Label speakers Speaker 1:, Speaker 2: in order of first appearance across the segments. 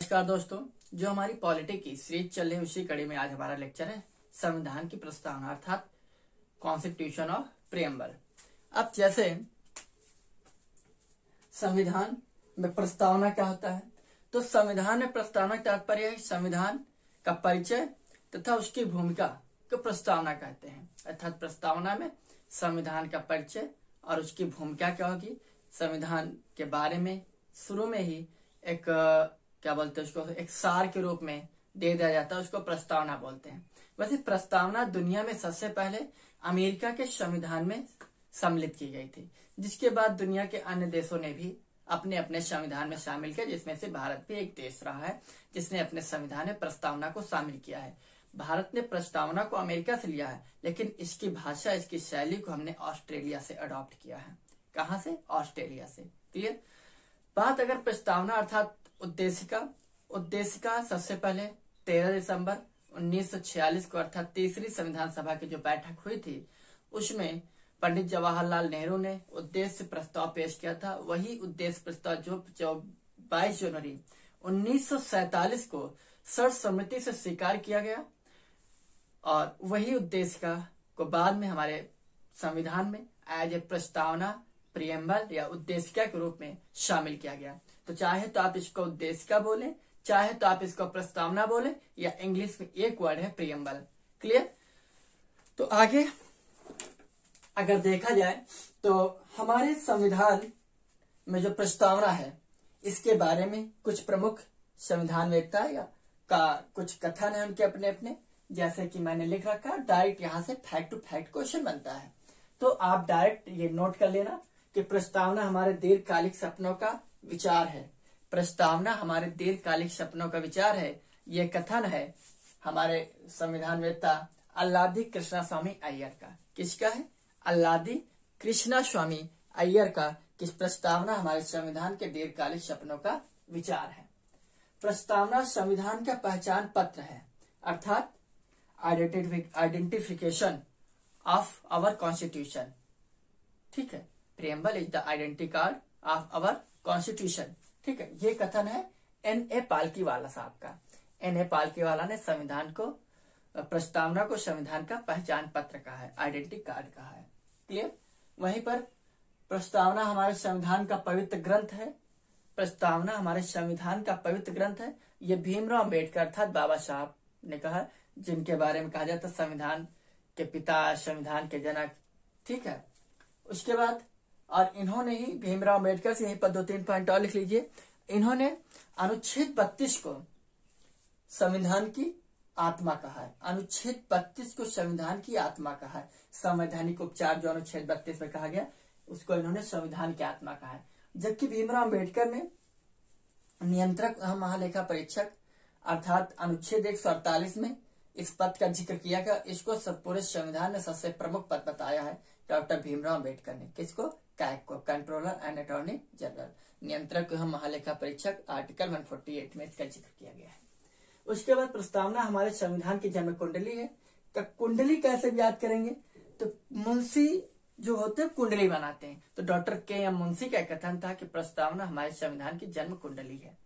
Speaker 1: नमस्कार दोस्तों, जो हमारी पॉलिटिक्स की सीरीज चल रही है उसी कड़ी में आज हमारा लेक्चर है संविधान की प्रस्तावना अर्थात कॉन्स्टिट्यूशन ऑफ प्रियम्बल। अब जैसे संविधान में प्रस्तावना क्या होता है, तो संविधान में प्रस्तावना तात्पर्य है संविधान का परिचय तथा उसकी भूमिका को प्रस्तावना कहते हैं। अर्थात प्रस्तावना में संविधान का परिचय और उसकी भूमिका क्या होगी, संविधान के बारे में शुरू में ही एक क्या बोलते हैं उसको, एक सार के रूप में दे दिया जाता है, उसको प्रस्तावना बोलते हैं। वैसे प्रस्तावना दुनिया में सबसे पहले अमेरिका के संविधान में सम्मिलित की गई थी, जिसके बाद दुनिया के अन्य देशों ने भी अपने अपने संविधान में शामिल किया, जिसमें से भारत भी एक देश रहा है जिसने अपने संविधान में प्रस्तावना को शामिल किया है। भारत ने प्रस्तावना को अमेरिका से लिया है, लेकिन इसकी भाषा, इसकी शैली को हमने ऑस्ट्रेलिया से अडॉप्ट किया है। कहाँ से? ऑस्ट्रेलिया से। क्लियर बात। अगर प्रस्तावना अर्थात उद्देशिका सबसे पहले 13 दिसंबर 1946 को अर्थात तीसरी संविधान सभा की जो बैठक हुई थी, उसमें पंडित जवाहरलाल नेहरू ने उद्देश्य प्रस्ताव पेश किया था। वही उद्देश्य प्रस्ताव जो 22 जनवरी 1947 को सर्वसम्मति से स्वीकार किया गया, और वही उद्देश्य को बाद में हमारे संविधान में एज ए प्रस्तावना, प्रियम्बल या उद्देशिका के रूप में शामिल किया गया। तो चाहे तो आप इसको उद्देशिका बोले, चाहे तो आप इसको प्रस्तावना बोले, या इंग्लिश में एक वर्ड है प्रियम्बल। क्लियर। तो आगे अगर देखा जाए तो हमारे संविधान में जो प्रस्तावना है, इसके बारे में कुछ प्रमुख संविधानवेत्ता का कुछ कथन है उनके अपने अपने, जैसे कि मैंने लिख रखा, डायरेक्ट यहाँ से फैक्ट टू फैक्ट क्वेश्चन बनता है। तो आप डायरेक्ट ये नोट कर लेना कि प्रस्तावना हमारे दीर्घकालिक सपनों का विचार है। प्रस्तावना हमारे दीर्घकालिक सपनों का विचार है, ये कथन है हमारे संविधानवेत्ता अल्लादी कृष्णास्वामी अय्यर का। किसका है? अल्लादी कृष्णास्वामी अय्यर का। किस प्रस्तावना हमारे संविधान के दीर्घकालिक सपनों का विचार है। प्रस्तावना संविधान का पहचान पत्र है, अर्थात आइडेंटिफिकेशन ऑफ आवर कॉन्स्टिट्यूशन। ठीक है, preamble is the identity card of our constitution. ठीक है, ये कथन है N.A. पालकीवाला साहब का। N.A. पालकीवाला ने संविधान को, प्रस्तावना को संविधान का पहचान पत्र कहा है, आइडेंटिटी कार्ड कहा है। क्लियर। वहीं पर प्रस्तावना हमारे संविधान का पवित्र ग्रंथ है। प्रस्तावना हमारे संविधान का पवित्र ग्रंथ है। ये भीमराव अम्बेडकर अर्थात बाबा साहब ने कहा, जिनके बारे में कहा जाता है संविधान के पिता, संविधान के जनक। ठीक है। उसके बाद और इन्होंने ही, भीमराव अम्बेडकर से यहीं पर 2-3 पॉइंट और लिख लीजिए। इन्होंने अनुच्छेद 32 को संविधान की आत्मा कहा है। अनुच्छेद 32 को संविधान की आत्मा कहा है। संवैधानिक उपचार जो अनुच्छेद 32 में कहा गया, उसको इन्होंने संविधान की आत्मा कहा है। जबकि भीमराव अम्बेडकर ने नियंत्रक महालेखा परीक्षक अर्थात अनुच्छेद 148 में इस पद का जिक्र किया गया। इसको पूरे संविधान में सबसे प्रमुख पद बताया है डॉक्टर भीमराव अम्बेडकर ने। किसको? कैग को, कंट्रोलर एंड अटॉर्नी जनरल, नियंत्रक महालेखा परीक्षक। आर्टिकल 148 में इसका जिक्र किया गया है। उसके बाद प्रस्तावना हमारे संविधान की जन्म कुंडली है। कुंडली कैसे याद करेंगे, तो मुंशी जो होते हैं कुंडली बनाते हैं, तो डॉक्टर K.M. मुंशी का कथन था कि प्रस्तावना हमारे संविधान की जन्म कुंडली है।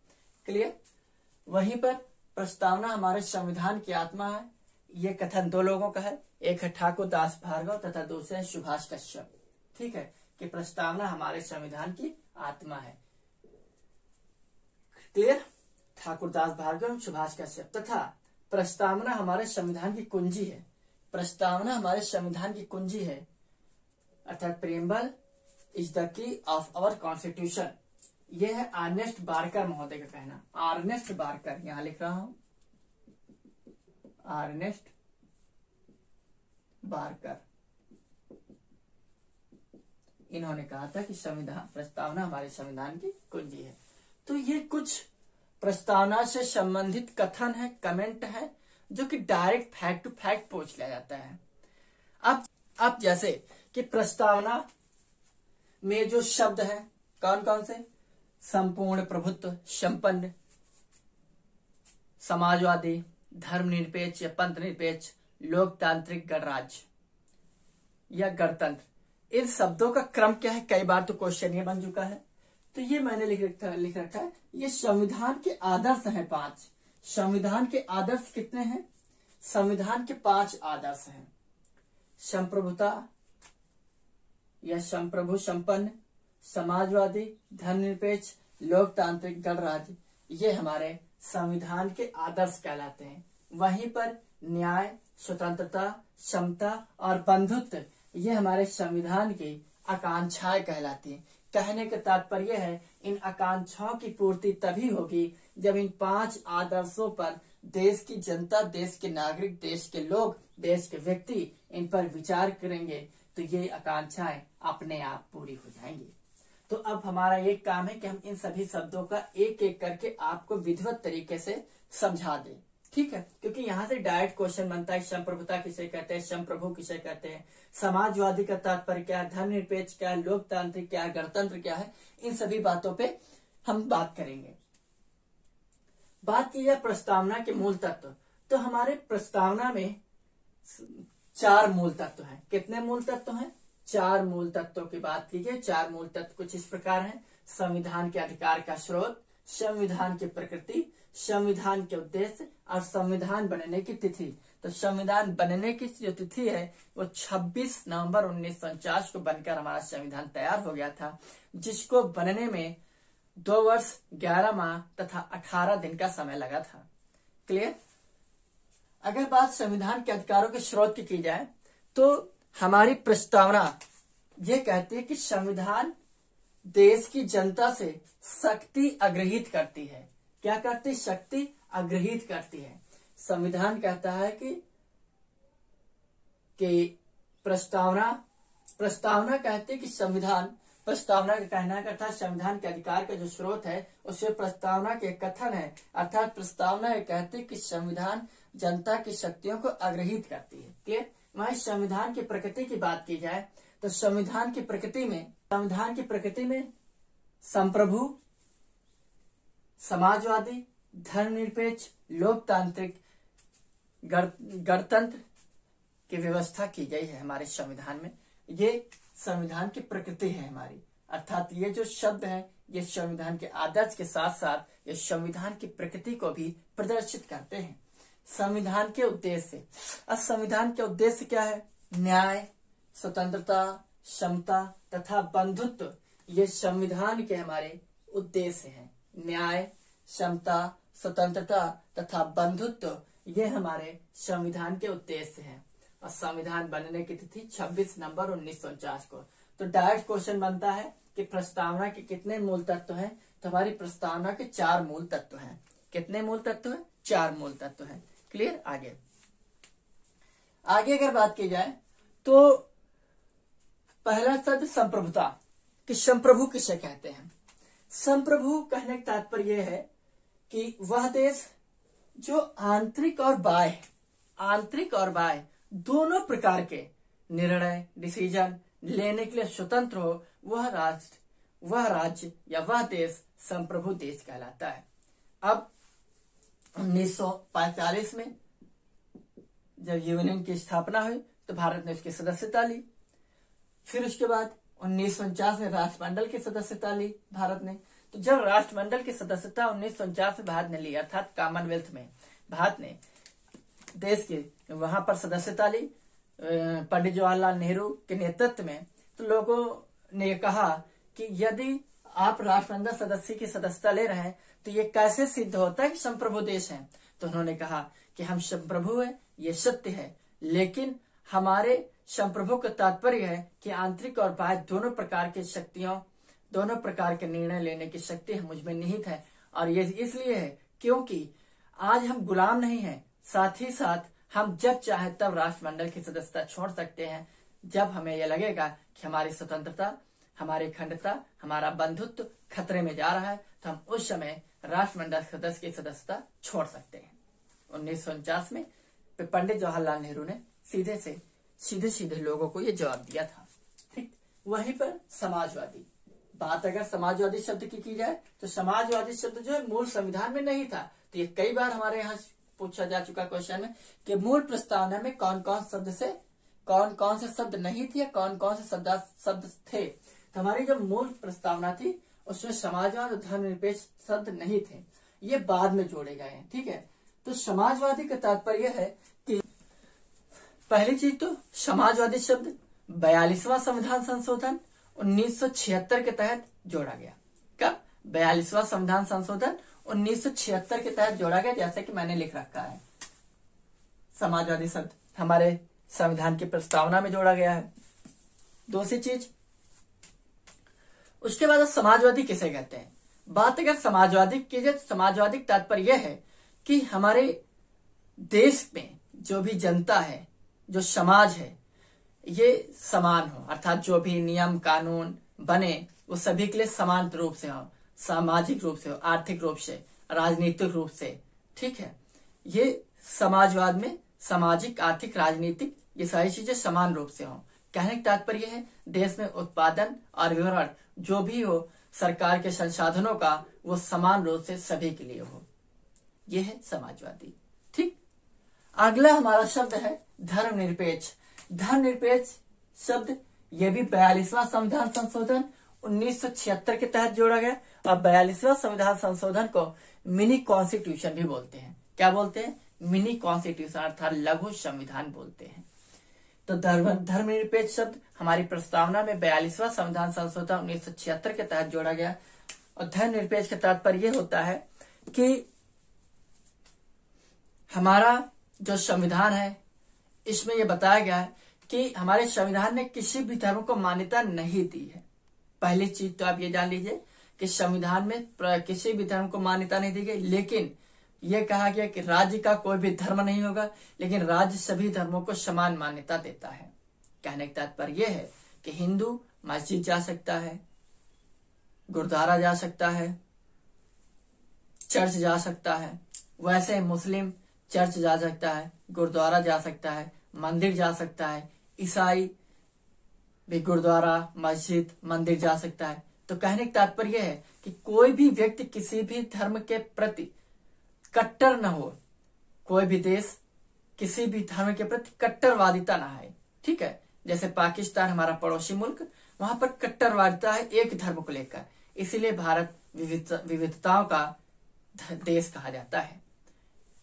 Speaker 1: क्लियर। वहीं पर प्रस्तावना हमारे संविधान की आत्मा है। ये कथन 2 लोगों का है, एक है ठाकुर दास भार्गव तथा दूसरे है सुभाष कश्यप। ठीक है, कि प्रस्तावना हमारे संविधान की आत्मा है। क्लियर। ठाकुर दास भार्गव, सुभाष कश्यप। तथा प्रस्तावना हमारे संविधान की कुंजी है। प्रस्तावना हमारे संविधान की कुंजी है, अर्थात preamble is the key of our constitution. यह है अर्नेस्ट बारकर महोदय का कहना। अर्नेस्ट बारकर, यहां लिख रहा हूं, अर्नेस्ट बारकर, इन्होंने कहा था कि संविधान, प्रस्तावना हमारे संविधान की कुंजी है। तो ये कुछ प्रस्तावना से संबंधित कथन है, कमेंट है, जो कि डायरेक्ट फैक्ट टू फैक्ट पूछ लिया जाता है। अब जैसे कि प्रस्तावना में जो शब्द है कौन कौन से, संपूर्ण प्रभुत्व, संपन्न, समाजवादी, धर्मनिरपेक्ष या पंथ निरपेक्ष, लोकतांत्रिक, गणराज्य या गणतंत्र, इन शब्दों का क्रम क्या है? कई बार तो क्वेश्चन ये बन चुका है तो ये मैंने लिख रखा है, ये संविधान के आदर्श हैं 5। संविधान के आदर्श कितने हैं? संविधान के 5 आदर्श हैं। संप्रभुता या संप्रभु संपन्न, समाजवादी, धर्मनिरपेक्ष, लोकतांत्रिक, गणराज्य, ये हमारे संविधान के आदर्श कहलाते हैं। वहीं पर न्याय, स्वतंत्रता, समता और बंधुत्व, ये हमारे संविधान की आकांक्षाएं कहलाती हैं। कहने का तात्पर्य है, इन आकांक्षाओं की पूर्ति तभी होगी जब इन 5 आदर्शों पर देश की जनता, देश के नागरिक, देश के लोग, देश के व्यक्ति इन पर विचार करेंगे, तो ये आकांक्षाएं अपने आप पूरी हो जाएंगी। तो अब हमारा एक काम है कि हम इन सभी शब्दों का एक एक करके आपको विधिवत तरीके से समझा दें, ठीक है? क्योंकि यहाँ से डायरेक्ट क्वेश्चन बनता है, संप्रभुता किसे कहते हैं, संप्रभु किसे कहते हैं, समाजवादी का तात्पर्य क्या है, धर्मनिरपेक्ष क्या है, लोकतांत्रिक क्या है, गणतंत्र क्या है, इन सभी बातों पे हम बात करेंगे। बात की जाए प्रस्तावना के मूल तत्व, तो हमारे प्रस्तावना में 4 मूल तत्व हैं। कितने मूल तत्व हैं? 4 मूल तत्वों की बात कीजिए। 4 मूल तत्व कुछ इस प्रकार हैं: संविधान के अधिकार का स्रोत, संविधान की प्रकृति, संविधान के उद्देश्य और संविधान बनने की तिथि। तो संविधान बनने की जो तिथि है वो 26 नवंबर 1949 को बनकर हमारा संविधान तैयार हो गया था, जिसको बनने में 2 वर्ष 11 माह तथा 18 दिन का समय लगा था। क्लियर? अगर बात संविधान के अधिकारों के स्रोत की जाए तो हमारी प्रस्तावना ये कहती है कि संविधान देश की जनता से शक्ति अग्रहित करती है। क्या करती? शक्ति अग्रहित करती है। संविधान कहता है कि प्रस्तावना कहती है कि संविधान, प्रस्तावना का कहना का था संविधान के अधिकार का जो स्रोत है उससे प्रस्तावना के कथन है, अर्थात प्रस्तावना ये कहती है कि संविधान जनता की शक्तियों को अग्रहित करती है। क्लियर? वहीं संविधान की प्रकृति की बात की जाए तो संविधान की प्रकृति में संप्रभु, समाजवादी, धर्मनिरपेक्ष, लोकतांत्रिक, गणतंत्र की व्यवस्था की गई है हमारे संविधान में। ये संविधान की प्रकृति है हमारी, अर्थात ये जो शब्द है ये संविधान के आदर्श के साथ साथ ये संविधान की प्रकृति को भी प्रदर्शित करते हैं। संविधान के उद्देश्य, अब संविधान के उद्देश्य क्या है? न्याय, स्वतंत्रता, समता तथा बंधुत्व, ये संविधान के हमारे उद्देश्य हैं। न्याय, समता, स्वतंत्रता तथा बंधुत्व, ये हमारे संविधान के उद्देश्य हैं। और संविधान बनने की तिथि 26 नवंबर 1949 को। तो डायरेक्ट क्वेश्चन बनता है कि प्रस्तावना के कितने मूल तत्व हैं? तो हमारी प्रस्तावना के 4 मूल तत्व हैं। कितने मूल तत्व हैं? 4 मूल तत्व हैं। क्लियर? आगे अगर बात की जाए तो पहला शब्द संप्रभुता, कि संप्रभु किसे कहते हैं? संप्रभु कहने का तात्पर्य है कि वह देश जो आंतरिक और बाह्य दोनों प्रकार के निर्णय, डिसीजन लेने के लिए स्वतंत्र हो, वह राज्य या वह देश संप्रभु देश कहलाता है। अब 1945 में जब यूनियन की स्थापना हुई तो भारत ने उसकी सदस्यता ली। फिर उसके बाद 1949 में राष्ट्रमंडल की सदस्यता ली भारत ने। तो जब राष्ट्रमंडल की सदस्यता 1949 में भारत ने ली, अर्थात कॉमनवेल्थ में भारत ने देश के वहां पर सदस्यता ली पंडित जवाहरलाल नेहरू के नेतृत्व में, तो लोगों ने कहा कि यदि आप राष्ट्रमंडल सदस्य की सदस्यता ले रहे हैं तो ये कैसे सिद्ध होता है कि संप्रभु देश हैं? तो उन्होंने कहा कि हम संप्रभु हैं, ये सत्य है, लेकिन हमारे संप्रभु का तात्पर्य है कि आंतरिक और बाह्य दोनों प्रकार की शक्तियों, दोनों प्रकार के निर्णय लेने की शक्ति मुझ में निहित है। और ये इसलिए है क्योंकि आज हम गुलाम नहीं हैं, साथ ही साथ हम जब चाहे तब राष्ट्रमंडल की सदस्यता छोड़ सकते हैं। जब हमें यह लगेगा कि हमारी स्वतंत्रता, हमारी अखंडता, हमारा बंधुत्व खतरे में जा रहा है, तो हम उस समय राष्ट्रमंडल सदस्य की सदस्यता छोड़ सकते हैं। 1949 में पंडित जवाहरलाल नेहरू ने सीधे लोगों को ये जवाब दिया था। ठीक, वहीं पर समाजवादी बात, अगर समाजवादी शब्द की जाए तो समाजवादी शब्द जो है मूल संविधान में नहीं था। तो ये कई बार हमारे यहाँ पूछा जा चुका क्वेश्चन है कि मूल प्रस्तावना में कौन कौन से शब्द नहीं थे, कौन कौन से शब्द थे। तो हमारी जो मूल प्रस्तावना थी उसमें समाजवाद और धर्मनिरपेक्ष शब्द नहीं थे, ये बाद में जोड़े गए हैं। ठीक है, तो समाजवादी का तात्पर्य है कि पहली चीज तो समाजवादी शब्द 42वां संविधान संशोधन 1976 के तहत जोड़ा गया। कब? 42वां संविधान संशोधन 1976 के तहत जोड़ा गया, जैसे कि मैंने लिख रखा है। समाजवादी शब्द हमारे संविधान की प्रस्तावना में जोड़ा गया है। दूसरी चीज, उसके बाद समाजवादी किसे कहते हैं? बात अगर समाजवादी की जाए, समाजवादी तात्पर्य यह है कि हमारे देश में जो भी जनता है, जो समाज है, ये समान हो, अर्थात जो भी नियम कानून बने वो सभी के लिए समान रूप से हो, सामाजिक रूप से हो, आर्थिक रूप से, राजनीतिक रूप से। ठीक है, ये समाजवाद में सामाजिक, आर्थिक, राजनीतिक ये सारी चीजें समान रूप से हो। कहने का तात्पर्य है देश में उत्पादन और वितरण जो भी हो सरकार के संसाधनों का वो समान रूप से सभी के लिए हो, ये है समाजवादी। ठीक, अगला हमारा शब्द है धर्मनिरपेक्ष। धर्मनिरपेक्ष शब्द ये भी 42वां संविधान संशोधन 1976 के तहत जोड़ा गया, और 42वां संविधान संशोधन को मिनी कॉन्स्टिट्यूशन भी बोलते हैं। क्या बोलते हैं? मिनी कॉन्स्टिट्यूशन अर्थात लघु संविधान बोलते हैं। तो धर्मनिरपेक्ष शब्द हमारी प्रस्तावना में 42वां संविधान संशोधन 1976 के तहत जोड़ा गया। और धर्मनिरपेक्ष का तात्पर्य होता है कि हमारा जो संविधान है इसमें यह बताया गया है कि हमारे संविधान ने किसी भी धर्म को मान्यता नहीं दी है। पहली चीज तो आप ये जान लीजिए कि संविधान में किसी भी धर्म को मान्यता नहीं दी गई, लेकिन यह कहा गया कि राज्य का कोई भी धर्म नहीं होगा, लेकिन राज्य सभी धर्मों को समान मान्यता देता है। कहने का तात्पर्य यह है कि हिंदू मस्जिद जा सकता है, गुरुद्वारा जा सकता है, चर्च जा सकता है, वैसे मुस्लिम चर्च जा सकता है, गुरुद्वारा जा सकता है, मंदिर जा सकता है, ईसाई भी गुरुद्वारा, मस्जिद, मंदिर जा सकता है। तो कहने का तात्पर्य है कि कोई भी व्यक्ति किसी भी धर्म के प्रति कट्टर न हो, कोई भी देश किसी भी धर्म के प्रति कट्टरवादिता ना है। ठीक है, जैसे पाकिस्तान हमारा पड़ोसी मुल्क, वहां पर कट्टरवादिता है एक धर्म को लेकर, इसीलिए भारत विविधताओं का देश कहा जाता है।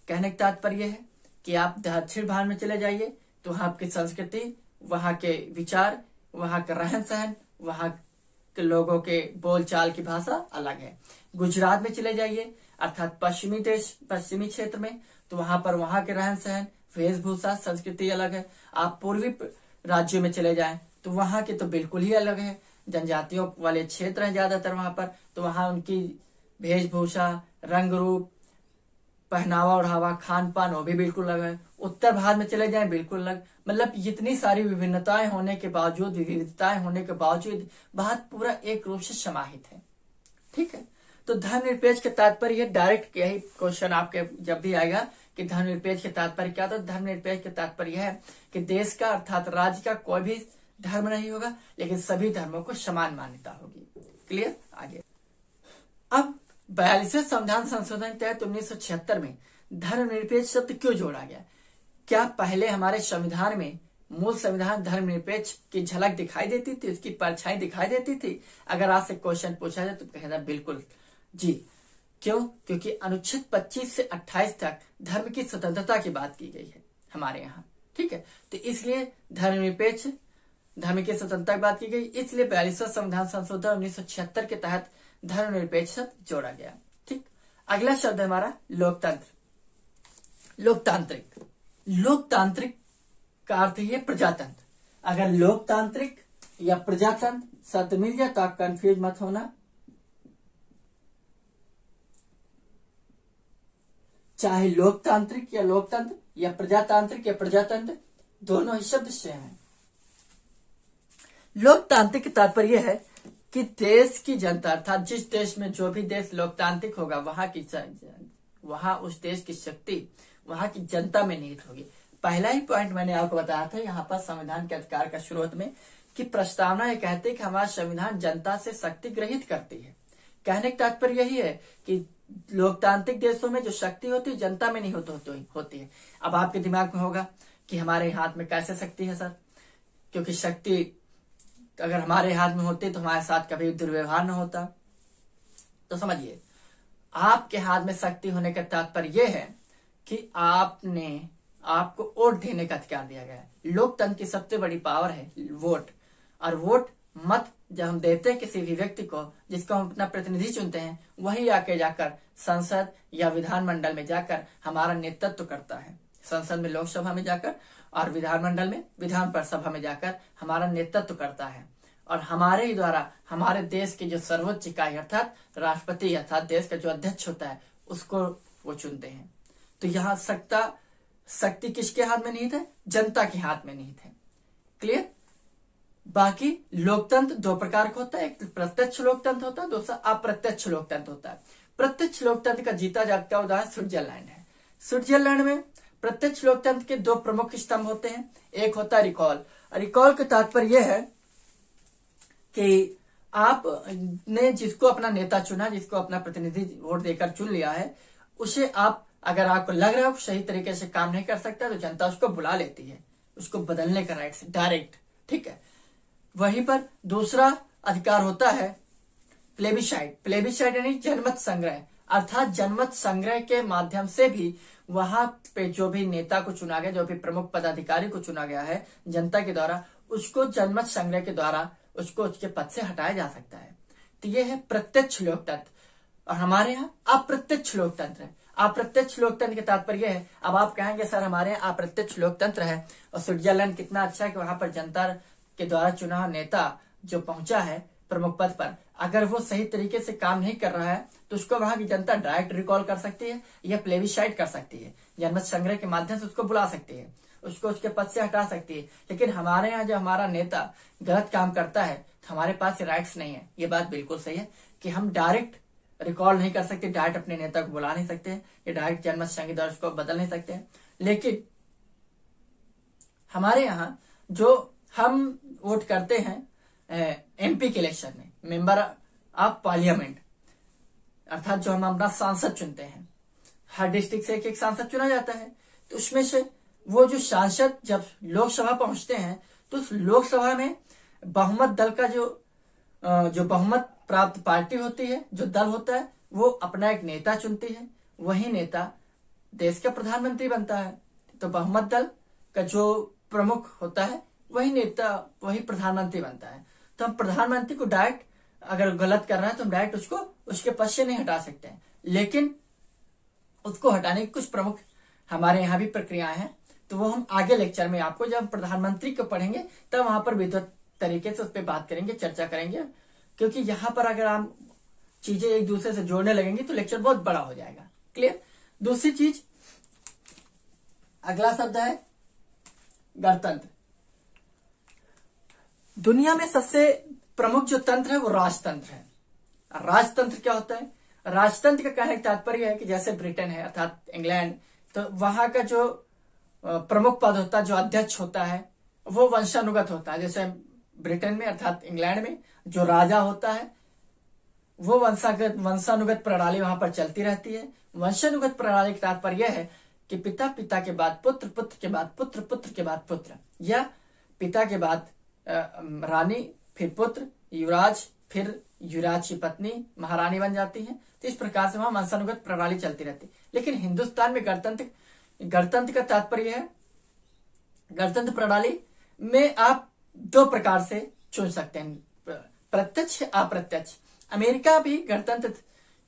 Speaker 1: कहने का तात्पर्य है कि आप दक्षिण भारत में चले जाइए तो वहां की संस्कृति, वहां के विचार, वहां का रहन सहन, वहां के लोगों के बोलचाल की भाषा अलग है। गुजरात में चले जाइए अर्थात पश्चिमी क्षेत्र में, तो वहां पर वहां के रहन सहन, वेशभूषा, संस्कृति अलग है। आप पूर्वी राज्यों में चले जाएं तो वहां के तो बिल्कुल ही अलग है। जनजातियों वाले क्षेत्र हैं ज्यादातर वहां पर, तो वहां उनकी वेशभूषा, रंग रूप, पहनावा ओढ़ावा, खान पान वो भी बिल्कुल अलग है। उत्तर भारत में चले जाएं बिल्कुल अलग। मतलब इतनी सारी विभिन्नताएं होने के बावजूद, विविधताएं होने के बावजूद भारत पूरा एक रूप से समाहित है। ठीक है, तो धर्मनिरपेक्ष के तात्पर्य डायरेक्ट यही क्वेश्चन आपके जब भी आएगा कि धर्मनिरपेक्ष के तात्पर्य क्या, तो धर्मनिरपेक्ष के तात्पर्य है कि देश का अर्थात राज्य का कोई भी धर्म नहीं होगा, लेकिन सभी धर्मों को समान मान्यता होगी। क्लियर? आगे अब 42वें संविधान संशोधन के तहत 1976 में धर्मनिरपेक्ष शब्द क्यों जोड़ा गया? क्या पहले हमारे संविधान में, मूल संविधान धर्मनिरपेक्ष की झलक दिखाई देती थी, उसकी परछाई दिखाई देती थी? अगर आपसे क्वेश्चन पूछा जाए तो कहना बिल्कुल जी। क्यों? क्योंकि अनुच्छेद 25 से 28 तक धर्म की स्वतंत्रता की बात की गई है हमारे यहाँ। ठीक है, तो इसलिए धर्मनिरपेक्ष, धर्म की स्वतंत्रता की बात की गई, इसलिए 42वां संविधान संशोधन 1976 के तहत धर्मनिरपेक्ष शब्द जोड़ा गया। ठीक, अगला शब्द है हमारा लोकतंत्र। लोकतांत्रिक, लोकतांत्रिक का अर्थ है प्रजातंत्र। अगर लोकतांत्रिक या प्रजातंत्र शब्द मिल जाए तो आप कंफ्यूज मत होना। चाहे लोकतांत्रिक या लोकतंत्र या प्रजातांत्रिक या प्रजातंत्र, दोनों ही शब्द सेम है। लोकतांत्रिक का तात्पर्य है कि देश की जनता अर्थात जिस देश में जो भी देश लोकतांत्रिक होगा वहां उस देश की शक्ति वहां की जनता में निहित होगी। पहला ही पॉइंट मैंने आपको बताया था यहाँ पर संविधान के अधिकार का शुरुआत में कि प्रस्तावना ये कहते हैं कि हमारा संविधान जनता से शक्ति ग्रहित करती है। कहने का तात्पर्य यही है कि लोकतांत्रिक देशों में जो शक्ति होती है जनता में नहीं होती है। अब आपके दिमाग में होगा कि हमारे हाथ में कैसे शक्ति है सर? क्योंकि शक्ति अगर हमारे हाथ में होती तो हमारे साथ कभी दुर्व्यवहार न होता, तो समझिए, आपके हाथ में शक्ति होने का तात्पर्य यह है कि आपको वोट देने का अधिकार दिया गया है। लोकतंत्र की सबसे बड़ी पावर है वोट, और वोट मत जब हम देते हैं किसी भी व्यक्ति को जिसको हम अपना प्रतिनिधि चुनते हैं, वही आके जाकर संसद या विधानमंडल में जाकर हमारा नेतृत्व करता है। संसद में, लोकसभा में जाकर, और विधानमंडल में, विधान परिषद में जाकर हमारा नेतृत्व करता है। और हमारे ही द्वारा हमारे देश की जो सर्वोच्च इकाई अर्थात राष्ट्रपति अर्थात देश का जो अध्यक्ष होता है उसको वो चुनते हैं। तो यहाँ शक्ति किसके हाथ में निहित है? जनता के हाथ में निहित है। क्लियर? बाकी लोकतंत्र दो प्रकार का होता है, एक प्रत्यक्ष लोकतंत्र होता है, दूसरा अप्रत्यक्ष लोकतंत्र होता है। प्रत्यक्ष लोकतंत्र का जीता जागता उदाहरण स्विट्जरलैंड है। स्विट्जरलैंड में प्रत्यक्ष लोकतंत्र के दो प्रमुख स्तंभ होते हैं। एक होता है रिकॉल। रिकॉल का तात्पर्य यह है कि आपने जिसको अपना नेता चुना, जिसको अपना प्रतिनिधि वोट देकर चुन लिया है, उसे आप अगर आपको लग रहा है वो सही तरीके से काम नहीं कर सकता तो जनता उसको बुला लेती है, उसको बदलने का राइट से डायरेक्ट। ठीक है। वहीं पर दूसरा अधिकार होता है प्लेबिसाइड। प्लेबिसाइड यानी जनमत संग्रह, अर्थात जनमत संग्रह के माध्यम से भी वहां पे जो भी नेता को चुना गया, जो भी प्रमुख पदाधिकारी को चुना गया है जनता के द्वारा, उसको जनमत संग्रह के द्वारा उसको उसके पद से हटाया जा सकता है। तो यह है प्रत्यक्ष लोकतंत्र। और हमारे यहाँ अप्रत्यक्ष लोकतंत्र है। अप्रत्यक्ष लोकतंत्र के तात्पर्य है, अब आप कहेंगे सर हमारे यहाँ अप्रत्यक्ष लोकतंत्र है और स्विट्जरलैंड कितना अच्छा है कि वहां पर जनता के द्वारा चुना हुआ नेता जो पहुंचा है प्रमुख पद पर, अगर वो सही तरीके से काम नहीं कर रहा है तो उसको वहां की जनता डायरेक्ट रिकॉल कर सकती है या प्लेबिसाइड कर सकती है, जनमत संग्रह के माध्यम से उसको बुला सकती है, उसको उसके पद से हटा सकती है। लेकिन हमारे यहाँ जो हमारा नेता गलत काम करता है तो हमारे पास राइट्स नहीं है। ये बात बिल्कुल सही है कि हम डायरेक्ट रिकॉल नहीं कर सकते, डायरेक्ट अपने नेता को बुला नहीं सकते या डायरेक्ट जनमत संग्रह द्वारा उसको बदल नहीं सकते। लेकिन हमारे यहाँ जो हम वोट करते हैं एमपी के इलेक्शन में, मेंबर ऑफ पार्लियामेंट, अर्थात जो हम अपना सांसद चुनते हैं, हर डिस्ट्रिक्ट से एक सांसद चुना जाता है। तो उसमें से वो जो सांसद जब लोकसभा पहुंचते हैं तो उस लोकसभा में बहुमत दल का जो बहुमत प्राप्त पार्टी होती है, जो दल होता है, वो अपना एक नेता चुनती है। वही नेता देश का प्रधानमंत्री बनता है। तो बहुमत दल का जो प्रमुख होता है वही नेता, वही प्रधानमंत्री बनता है। तो हम प्रधानमंत्री को डायरेक्ट अगर गलत कर रहा है तो हम डायरेक्ट उसको उसके पद से नहीं हटा सकते हैं, लेकिन उसको हटाने की कुछ प्रमुख हमारे यहाँ भी प्रक्रियाएं हैं। तो वो हम आगे लेक्चर में आपको जब प्रधानमंत्री को पढ़ेंगे तब वहां पर विस्तृत तरीके से उस पर बात करेंगे, चर्चा करेंगे। क्योंकि यहाँ पर अगर हम चीजें एक दूसरे से जोड़ने लगेंगे तो लेक्चर बहुत बड़ा हो जाएगा। क्लियर? दूसरी चीज, अगला शब्द है गणतंत्र। दुनिया में सबसे प्रमुख जो तंत्र है वो राजतंत्र है। राजतंत्र क्या होता है? राजतंत्र का कहने का तात्पर्य है कि जैसे ब्रिटेन है अर्थात इंग्लैंड, तो वहां का जो प्रमुख पद होता है, जो अध्यक्ष होता है, वो वंशानुगत होता है। जैसे ब्रिटेन में अर्थात इंग्लैंड में जो राजा होता है वो वंशानुगत प्रणाली वहां पर चलती रहती है। वंशानुगत प्रणाली का तात्पर्य है कि पिता, पिता के बाद पुत्र, पुत्र के बाद पुत्र, पुत्र के बाद पुत्र, या पिता के बाद रानी, फिर पुत्र, युवराज, फिर युवराज की पत्नी महारानी बन जाती है। तो इस प्रकार से वहां वंशानुगत प्रणाली चलती रहती है। लेकिन हिंदुस्तान में गणतंत्र का तात्पर्य है, गणतंत्र प्रणाली में आप दो प्रकार से चुन सकते हैं, प्रत्यक्ष, अप्रत्यक्ष। अमेरिका भी गणतंत्र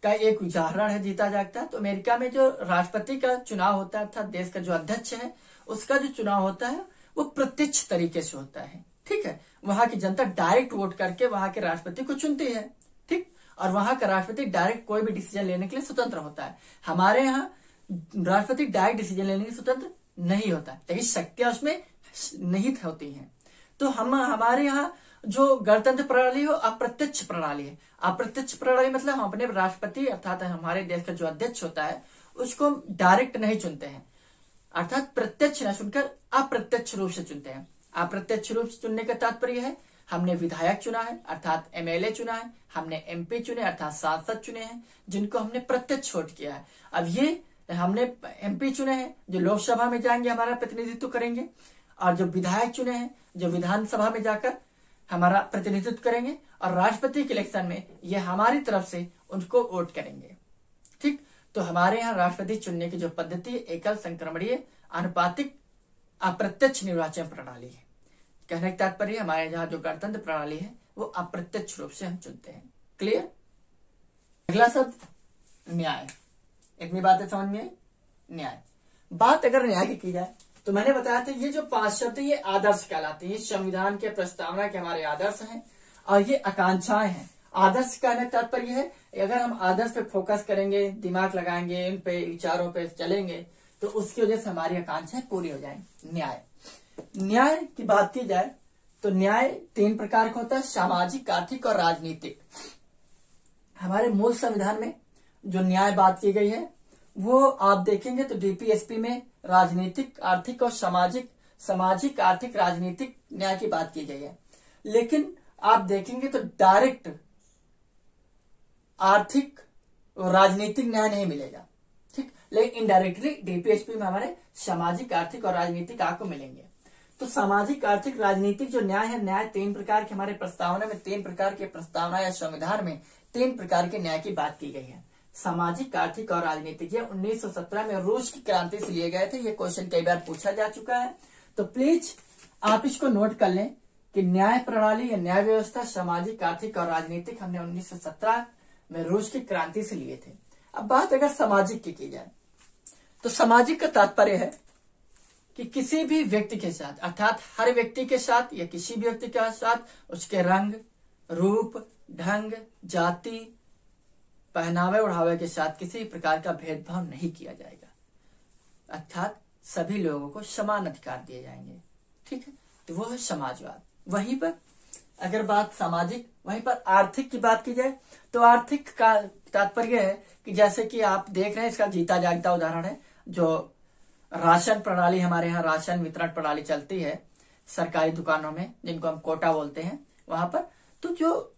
Speaker 1: का एक उदाहरण है, जीता जागता है। तो अमेरिका में जो राष्ट्रपति का चुनाव होता है अर्थात देश का जो अध्यक्ष है उसका जो चुनाव होता है वो प्रत्यक्ष तरीके से होता है। ठीक है। वहां की जनता डायरेक्ट वोट करके वहां के राष्ट्रपति को चुनती है। ठीक। और वहां का राष्ट्रपति डायरेक्ट कोई भी डिसीजन लेने के लिए स्वतंत्र होता है। हमारे यहाँ राष्ट्रपति डायरेक्ट डिसीजन लेने के स्वतंत्र नहीं होता, लेकिन शक्तियां उसमें निहित होती हैं। तो हमारे यहाँ जो गणतंत्र प्रणाली हो अप्रत्यक्ष प्रणाली है। अप्रत्यक्ष प्रणाली मतलब हम अपने राष्ट्रपति अर्थात हमारे देश का जो अध्यक्ष होता है उसको डायरेक्ट नहीं चुनते हैं, अर्थात प्रत्यक्ष न चुनकर अप्रत्यक्ष रूप से चुनते हैं। अप्रत्यक्ष रूप से चुनने का तात्पर्य है हमने विधायक चुना है अर्थात एमएलए चुना है, हमने एमपी चुने अर्थात सांसद चुने हैं, जिनको हमने प्रत्यक्ष वोट किया है। अब ये हमने एमपी चुने हैं जो लोकसभा में जाएंगे हमारा प्रतिनिधित्व करेंगे, और जो विधायक चुने हैं जो विधानसभा में जाकर हमारा प्रतिनिधित्व करेंगे, और राष्ट्रपति के इलेक्शन में ये हमारी तरफ से उनको वोट करेंगे। ठीक, तो हमारे यहाँ राष्ट्रपति चुनने की जो पद्धति है एकल संक्रमणीय आनुपातिक अप्रत्यक्ष निर्वाचन प्रणाली है। कहने का तात्पर्य हमारे यहाँ जो गणतंत्र प्रणाली है वो अप्रत्यक्ष रूप से हम चुनते हैं। क्लियर। अगला शब्द न्याय। इतनी बातें समझ में आई। न्याय, बात अगर न्याय की जाए तो मैंने बताया था ये जो 5 शब्द ये आदर्श कहलाते हैं। ये संविधान के प्रस्तावना के हमारे आदर्श हैं और ये आकांक्षाएं हैं। आदर्श कहने का तात्पर्य है अगर हम आदर्श पे फोकस करेंगे, दिमाग लगाएंगे, इन पे विचारों पे चलेंगे तो उसकी वजह से हमारी आकांक्षाएं पूरी हो जाएंगी। न्याय, न्याय की बात की जाए तो न्याय 3 प्रकार का होता है, सामाजिक, आर्थिक और राजनीतिक। हमारे मूल संविधान में जो न्याय बात की गई है वो आप देखेंगे तो डीपीएसपी में राजनीतिक, आर्थिक और सामाजिक, आर्थिक, राजनीतिक न्याय की बात की गई है। लेकिन आप देखेंगे तो डायरेक्ट आर्थिक और राजनीतिक न्याय नहीं मिलेगा। ठीक, लेकिन इनडायरेक्टली डीपीएसपी में हमारे सामाजिक, आर्थिक और राजनीतिक आपको मिलेंगे। तो सामाजिक, आर्थिक, राजनीतिक जो न्याय है, न्याय 3 प्रकार के हमारे प्रस्तावना में 3 प्रकार के प्रस्तावना या संविधान में 3 प्रकार के न्याय की बात की गई है। सामाजिक, आर्थिक और राजनीतिक। ये 1917 में रूस की क्रांति से लिए गए थे। ये क्वेश्चन कई बार पूछा जा चुका है, तो प्लीज आप इसको नोट कर लें कि न्याय प्रणाली या न्याय व्यवस्था सामाजिक, आर्थिक और राजनीतिक हमने 1917 में रूस की क्रांति से लिए थे। अब बात अगर सामाजिक की जाए तो सामाजिक का तात्पर्य है कि किसी भी व्यक्ति के साथ, अर्थात हर व्यक्ति के साथ या किसी भी व्यक्ति के साथ उसके रंग, रूप, ढंग, जाति, पहनावे ओढ़ावे के साथ किसी प्रकार का भेदभाव नहीं किया जाएगा। अर्थात सभी लोगों को समान अधिकार दिए जाएंगे। ठीक है, तो वो है समाजवाद। वहीं पर अगर बात सामाजिक, वहीं पर आर्थिक की बात की जाए तो आर्थिक का तात्पर्य है कि जैसे कि आप देख रहे हैं, इसका जीता जागता उदाहरण है जो राशन प्रणाली, हमारे यहाँ राशन वितरण प्रणाली चलती है सरकारी दुकानों में, जिनको हम कोटा बोलते हैं। वहां पर तो जो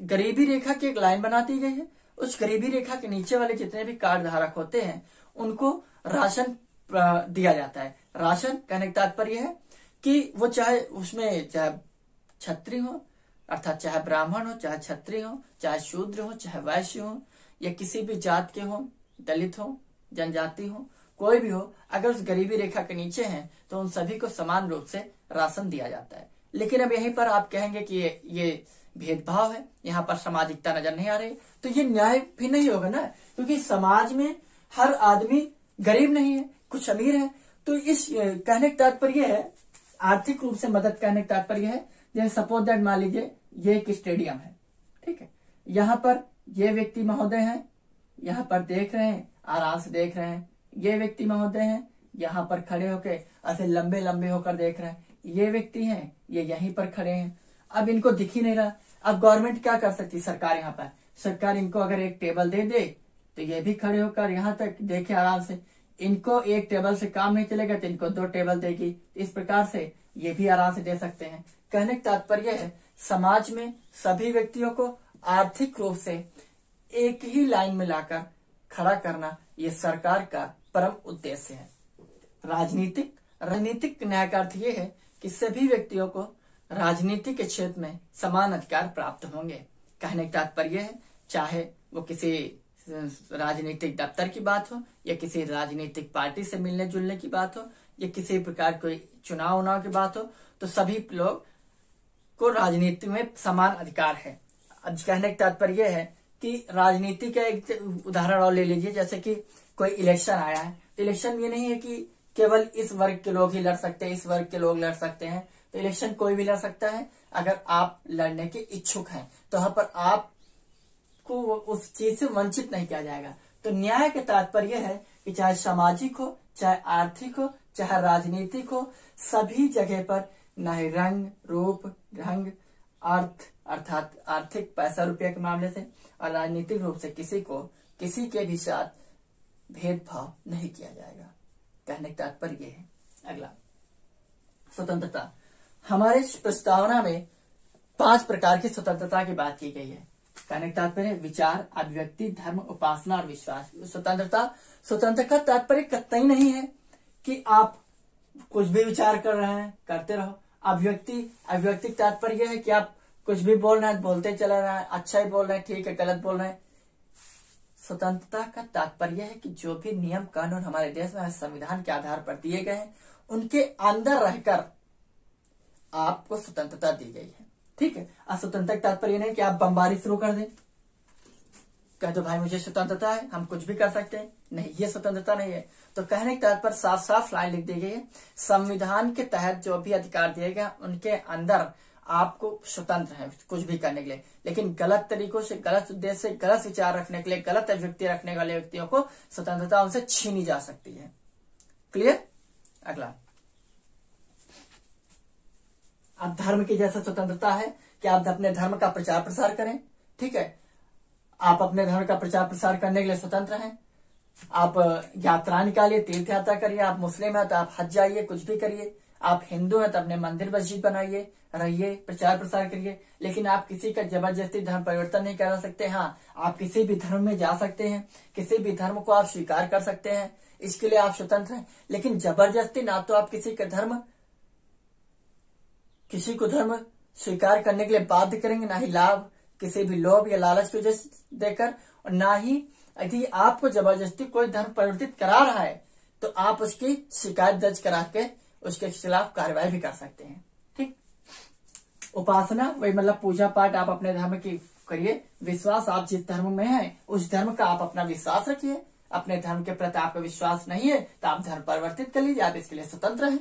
Speaker 1: गरीबी रेखा की एक लाइन बना दी गई है, उस गरीबी रेखा के नीचे वाले जितने भी कार्ड धारक होते हैं उनको राशन दिया जाता है। राशन कहने का तात्पर्य है कि वो चाहे उसमें चाहे क्षत्रिय हो, अर्थात चाहे ब्राह्मण हो, चाहे क्षत्रिय हो, चाहे शूद्र हो, चाहे वैश्य हो, या किसी भी जात के हो, दलित हो, जनजाति हो, कोई भी हो, अगर उस गरीबी रेखा के नीचे हैं तो उन सभी को समान रूप से राशन दिया जाता है। लेकिन अब यहीं पर आप कहेंगे कि ये भेदभाव है, यहाँ पर सामाजिकता नजर नहीं आ रही, तो ये न्याय भी नहीं होगा ना, क्योंकि समाज में हर आदमी गरीब नहीं है, कुछ अमीर है। तो इस कहने का तात्पर्य है आर्थिक रूप से मदद करने का तात्पर्य है, जैसे सपोज दैट मान लीजिए ये एक स्टेडियम है, ठीक है, यहाँ पर ये व्यक्ति महोदय हैं, यहाँ पर देख रहे हैं, आराम से देख रहे हैं, ये व्यक्ति महोदय हैं, यहाँ पर खड़े होकर ऐसे लंबे लंबे होकर देख रहे हैं, ये व्यक्ति हैं, ये यहीं पर खड़े हैं, अब इनको दिख ही नहीं रहा। अब गवर्नमेंट क्या कर सकती है, सरकार यहाँ पर, सरकार इनको अगर एक टेबल दे दे तो ये भी खड़े होकर यहाँ तक देखे आराम से, इनको एक टेबल से काम नहीं चलेगा तो इनको 2 टेबल देगी, इस प्रकार से ये भी आराम से दे सकते हैं। कहने का तात्पर्य है समाज में सभी व्यक्तियों को आर्थिक रूप से एक ही लाइन में लाकर खड़ा करना ये सरकार का परम उद्देश्य है। राजनीतिक न्याय का अर्थ ये है कि सभी व्यक्तियों को राजनीति के क्षेत्र में समान अधिकार प्राप्त होंगे। कहने का तात्पर्य है चाहे वो किसी राजनीतिक दफ्तर की बात हो या किसी राजनीतिक पार्टी से मिलने जुलने की बात हो या किसी प्रकार कोई चुनाव की बात हो, तो सभी लोग को राजनीति में समान अधिकार है। अब कहने का तात्पर्य है कि राजनीति का एक उदाहरण और ले लीजिए, जैसे कि कोई इलेक्शन आया है, तो इलेक्शन ये नहीं है कि केवल इस वर्ग के लोग ही लड़ सकते हैं, इस वर्ग के लोग लड़ सकते हैं, तो इलेक्शन कोई भी लड़ सकता है। अगर आप लड़ने के इच्छुक हैं तो यहाँ पर आपको उस चीज से वंचित नहीं किया जाएगा। तो न्याय का तात्पर्य है कि चाहे सामाजिक हो, चाहे आर्थिक हो, चाहे राजनीतिक हो, सभी जगह पर न ही रंग, रूप, ढंग, अर्थात आर्थिक पैसा रुपया के मामले से और राजनीतिक रूप से किसी के भी साथ भेदभाव नहीं किया जाएगा। कहने का तात्पर्य है। अगला स्वतंत्रता। हमारे प्रस्तावना में 5 प्रकार की स्वतंत्रता की बात की गई है। कहने का तात्पर्य विचार, अभिव्यक्ति, धर्म, उपासना और विश्वास। स्वतंत्रता का तात्पर्य कतई नहीं है कि आप कुछ भी विचार कर रहे हैं करते रहो। अभिव्यक्ति तात्पर्य है कि आप कुछ भी बोल रहे हैं बोलते चला रहा है, अच्छा ही बोल रहे हैं, ठीक है, गलत बोल रहे हैं, स्वतंत्रता का तात्पर्य है कि जो भी नियम कानून हमारे देश में संविधान के आधार पर दिए गए हैं उनके अंदर रहकर आपको स्वतंत्रता दी गई है। ठीक है, स्वतंत्रता का तात्पर्य नहीं कि आप बमबारी शुरू कर दें, कह दो भाई मुझे स्वतंत्रता है, हम कुछ भी कर सकते हैं, नहीं, ये स्वतंत्रता नहीं है। तो कहने के तात्पर्य साफ साफ लाइन लिख दी गई है, संविधान के तहत जो भी अधिकार दिए गए उनके अंदर आपको स्वतंत्र है कुछ भी करने के लिए, लेकिन गलत तरीकों से, गलत उद्देश्य से, गलत विचार रखने के लिए, गलत अभिव्यक्ति रखने वाले व्यक्तियों को स्वतंत्रता उनसे छीनी जा सकती है। क्लियर? अगला, अब धर्म की जैसे स्वतंत्रता है कि आप अपने धर्म का प्रचार प्रसार करें। ठीक है, आप अपने धर्म का प्रचार प्रसार करने के लिए स्वतंत्र हैं। आप यात्रा निकालिए, तीर्थ यात्रा करिए, आप मुस्लिम हैं तो आप हज जाइए, कुछ भी करिए, आप हिंदू हैं तो अपने मंदिर मस्जिद बनाइए, रहिए, प्रचार प्रसार करिए, लेकिन आप किसी का जबरदस्ती धर्म परिवर्तन नहीं करा सकते। हाँ, आप किसी भी धर्म में जा सकते हैं, किसी भी धर्म को आप स्वीकार कर सकते हैं, इसके लिए आप स्वतंत्र हैं, लेकिन जबरदस्ती ना तो आप किसी को धर्म स्वीकार करने के लिए बाध्य करेंगे, ना ही लाभ किसी भी लोभ या लालच की वजह देकर, और ना ही यदि आपको जबरदस्ती कोई धर्म परिवर्तित करा रहा है तो आप उसकी शिकायत दर्ज करा के उसके खिलाफ कार्रवाई भी कर सकते हैं। ठीक, उपासना वही मतलब पूजा पाठ आप अपने धर्म की करिए, विश्वास आप जिस धर्म में है उस धर्म का आप अपना विश्वास रखिए, अपने धर्म के प्रति आपका विश्वास नहीं है तो आप धर्म परिवर्तित कर लीजिए, आप इसके लिए स्वतंत्र हैं।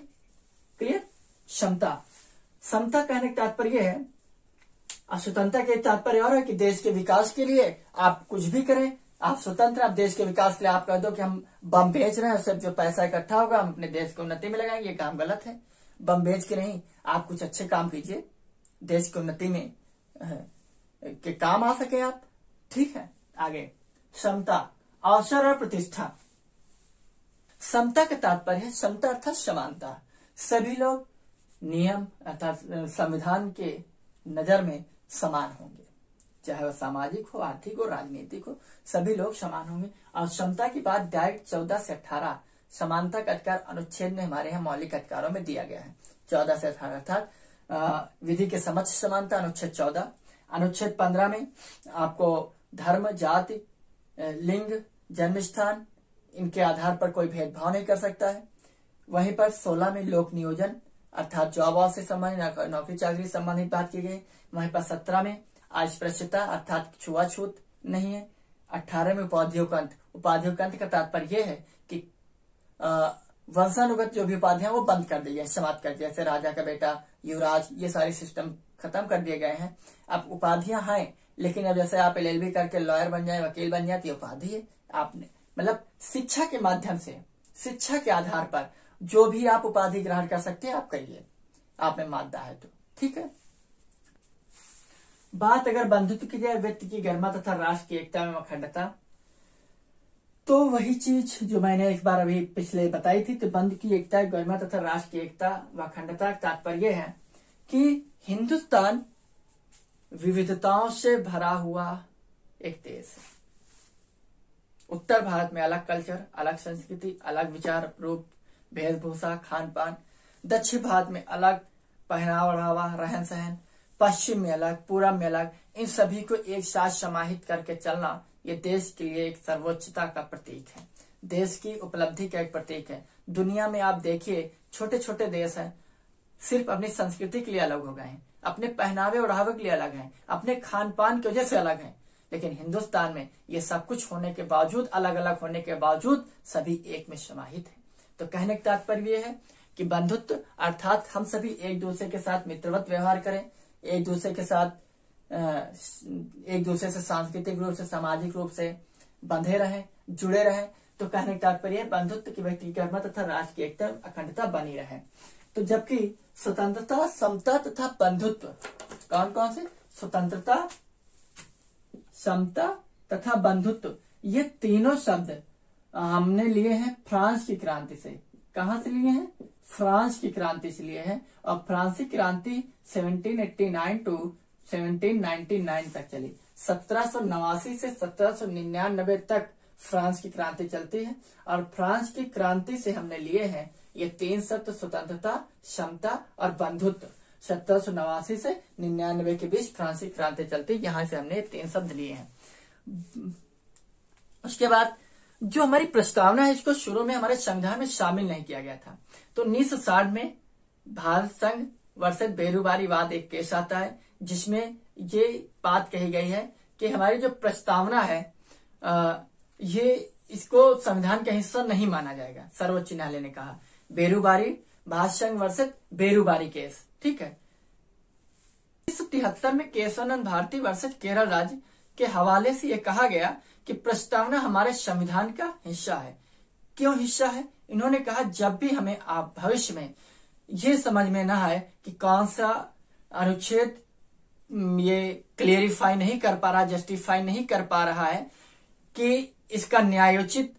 Speaker 1: क्लियर? समता, समता कहने का तात्पर्य है, स्वतंत्रता के तात्पर्य और है कि देश के विकास के लिए आप कुछ भी करें, आप स्वतंत्र। आप देश के विकास के लिए आप कह दो कि हम बम बेच रहे हैं, उससे जो पैसा इकट्ठा होगा हम अपने देश की उन्नति में लगाएंगे, ये काम गलत है। बम बेच के नहीं, आप कुछ अच्छे काम कीजिए, देश की उन्नति में के काम आ सके आप। ठीक है, आगे समता, अवसर और प्रतिष्ठा। समता का तात्पर्य है, समता अर्थात समानता, सभी लोग नियम अर्थात संविधान के नजर में समान होंगे, चाहे वह सामाजिक हो, आर्थिक हो, राजनीतिक हो, सभी लोग समान होंगे। और समता की बात डायरेक्ट 14 से 18 समानता का अधिकार अनुच्छेद में हमारे यहाँ मौलिक अधिकारों में दिया गया है। 14 से 18 अर्थात विधि के समक्ष समानता अनुच्छेद 14। अनुच्छेद 15 में आपको धर्म, जाति, लिंग, जन्म स्थान इनके आधार पर कोई भेदभाव नहीं कर सकता है। वहीं पर 16 में लोक नियोजन अर्थात जॉब से संबंधित, नौकरी चाकरी संबंधित बात की गई। वहीं पर 17 में अस्पृश्यता अर्थात छुआछूत नहीं है। 18 में उपाधियों का अंत, उपाधियों का अंत का तात्पर्य यह है कि वंशानुगत जो भी उपाधियां वो बंद कर दी गई, समाप्त कर दिया, जैसे राजा का बेटा, युवराज, ये सारे सिस्टम खत्म कर दिए गए हैं। अब उपाधियां हैं, लेकिन अब जैसे आप LLB करके लॉयर बन जाए, वकील बन जाए, तो उपाधि है। आपने मतलब शिक्षा के माध्यम से, शिक्षा के आधार पर जो भी आप उपाधि ग्रहण कर सकते हैं आप करिए, आप में मादा है तो। ठीक है, बात अगर बंधुत्व की जाए, व्यक्ति की गरिमा तथा राष्ट्र की एकता में अखंडता, तो वही चीज जो मैंने एक बार अभी पिछले बताई थी। तो बंधु की एकता, गरिमा तथा राष्ट्र की एकता व अखंडता का तात्पर्य है कि हिंदुस्तान विविधताओं से भरा हुआ एक देश है। उत्तर भारत में अलग कल्चर, अलग संस्कृति, अलग विचार, रूप, वेशभूषा, खान पान। दक्षिण भारत में अलग पहनावा ओढ़ावा, रहन सहन। पश्चिम में अलग, पूर्व में अलग। इन सभी को एक साथ समाहित करके चलना ये देश के लिए एक सर्वोच्चता का प्रतीक है, देश की उपलब्धि का एक प्रतीक है। दुनिया में आप देखिए छोटे छोटे देश हैं, सिर्फ अपनी संस्कृति के लिए अलग हो गए हैं, अपने पहनावे ओढ़ावे के लिए अलग हैं, अपने खान पान की वजह से अलग हैं। लेकिन हिंदुस्तान में ये सब कुछ होने के बावजूद, अलग अलग होने के बावजूद सभी एक में समाहित है। तो कहने का तात्पर्य ये है कि बंधुत्व अर्थात हम सभी एक दूसरे के साथ मित्रवत व्यवहार करें, एक दूसरे के साथ एक दूसरे से सांस्कृतिक रूप से, सामाजिक रूप से बंधे रहें, जुड़े रहें। तो कहने का तात्पर्य है बंधुत्व की व्यक्ति की गरिमा तथा राष्ट्र की एकता अखंडता बनी रहे। तो जबकि स्वतंत्रता, समता तथा बंधुत्व, कौन कौन से? स्वतंत्रता, समता तथा बंधुत्व, ये तीनों शब्द हमने लिए हैं फ्रांस की क्रांति से। कहां से लिए हैं? फ्रांस की क्रांति से लिए हैं। और फ्रांसीसी क्रांति 1789 टू 1799 तक चली। 1789 से 1799 तक फ्रांस की क्रांति चलती है। और फ्रांस की क्रांति से हमने लिए हैं ये तीन शब्द, स्वतंत्रता, समता और बंधुत्व। 1789 से 99 के बीच फ्रांसीसी क्रांति चलती, यहाँ से हमने तीन शब्द लिए हैं। उसके बाद जो हमारी प्रस्तावना है इसको शुरू में हमारे संविधान में शामिल नहीं किया गया था। तो 1960 में भारत संघ वर्सेस बेरूबारी वाद एक केस आता है जिसमें ये बात कही गई है कि हमारी जो प्रस्तावना है ये इसको संविधान का हिस्सा नहीं माना जाएगा। सर्वोच्च न्यायालय ने कहा बेरूबारी भारत संघ वर्सेस बेरूबारी केस, ठीक है। 1973 में केशवानंद भारती वर्सेस केरल राज्य के हवाले से यह कहा गया कि प्रस्तावना हमारे संविधान का हिस्सा है। क्यों हिस्सा है? इन्होंने कहा जब भी हमें आप भविष्य में ये समझ में ना आए कि कौन सा अनुच्छेद ये क्लियरिफाई नहीं कर पा रहा, जस्टिफाई नहीं कर पा रहा है कि इसका न्यायोचित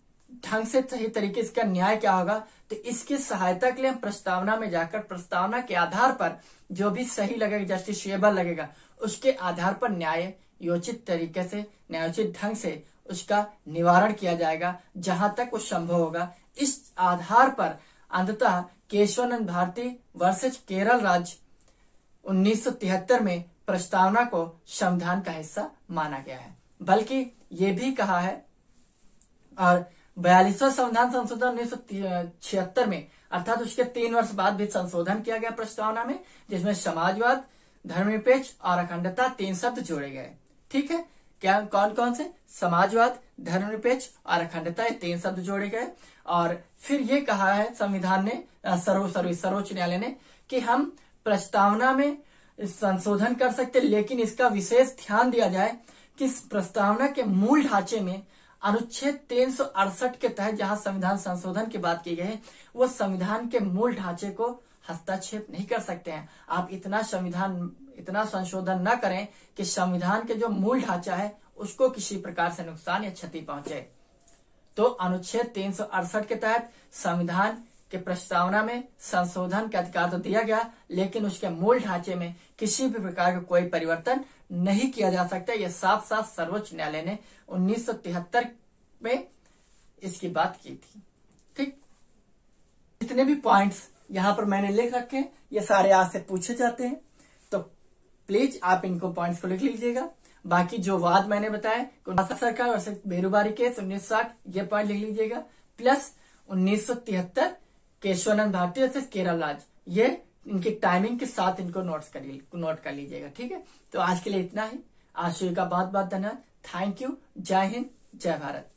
Speaker 1: ढंग से सही तरीके से इसका न्याय क्या होगा, तो इसकी सहायता के लिए हम प्रस्तावना में जाकर प्रस्तावना के आधार पर जो भी सही लगेगा, जस्टिफिएबल लगेगा, उसके आधार पर न्याय योचित तरीके से, न्यायोचित ढंग से उसका निवारण किया जाएगा जहां तक वो संभव होगा। इस आधार पर अंततः केशवानंद भारती वर्सेस केरल राज्य 1973 में प्रस्तावना को संविधान का हिस्सा माना गया है। बल्कि ये भी कहा है और 42वां संविधान संशोधन 1976 में अर्थात उसके 3 वर्ष बाद भी संशोधन किया गया प्रस्तावना में, जिसमें समाजवाद, धर्मनिरपेक्ष और अखंडता 3 शब्द जोड़े गए। ठीक है, क्या कौन कौन से? समाजवाद, धर्मनिरपेक्ष और अखंडता, ये 3 शब्द जोड़े गए। और फिर ये कहा है संविधान ने, सर्वोच्च न्यायालय ने, कि हम प्रस्तावना में संशोधन कर सकते, लेकिन इसका विशेष ध्यान दिया जाए कि इस प्रस्तावना के मूल ढांचे में अनुच्छेद 368 के तहत जहां संविधान संशोधन की बात की गई है, वो संविधान के मूल ढांचे को हस्तक्षेप नहीं कर सकते हैं। आप इतना संशोधन न करें कि संविधान के जो मूल ढांचा है उसको किसी प्रकार से नुकसान या क्षति पहुंचे। तो अनुच्छेद 368 के तहत संविधान के प्रस्तावना में संशोधन का अधिकार तो दिया गया, लेकिन उसके मूल ढांचे में किसी भी प्रकार का कोई परिवर्तन नहीं किया जा सकता। यह साफ साफ सर्वोच्च न्यायालय ने 1973 में इसकी बात की थी। ठीक, जितने भी पॉइंट्स यहाँ पर मैंने लिख रखे हैं ये सारे आज से पूछे जाते हैं, तो प्लीज आप इनको पॉइंट्स को लिख लीजिएगा। बाकी जो वाद मैंने बताया, सरकार और बेरूबारी केस 1960, ये पॉइंट लिख लीजिएगा, प्लस 1973 केशवानंद भारती वर्सेस केरल राज्य, ये इनकी टाइमिंग के साथ इनको नोट कर लीजिएगा। ठीक है, तो आज के लिए इतना ही। आशु का बहुत बहुत धन्यवाद। Thank you. जय हिंद, जय भारत।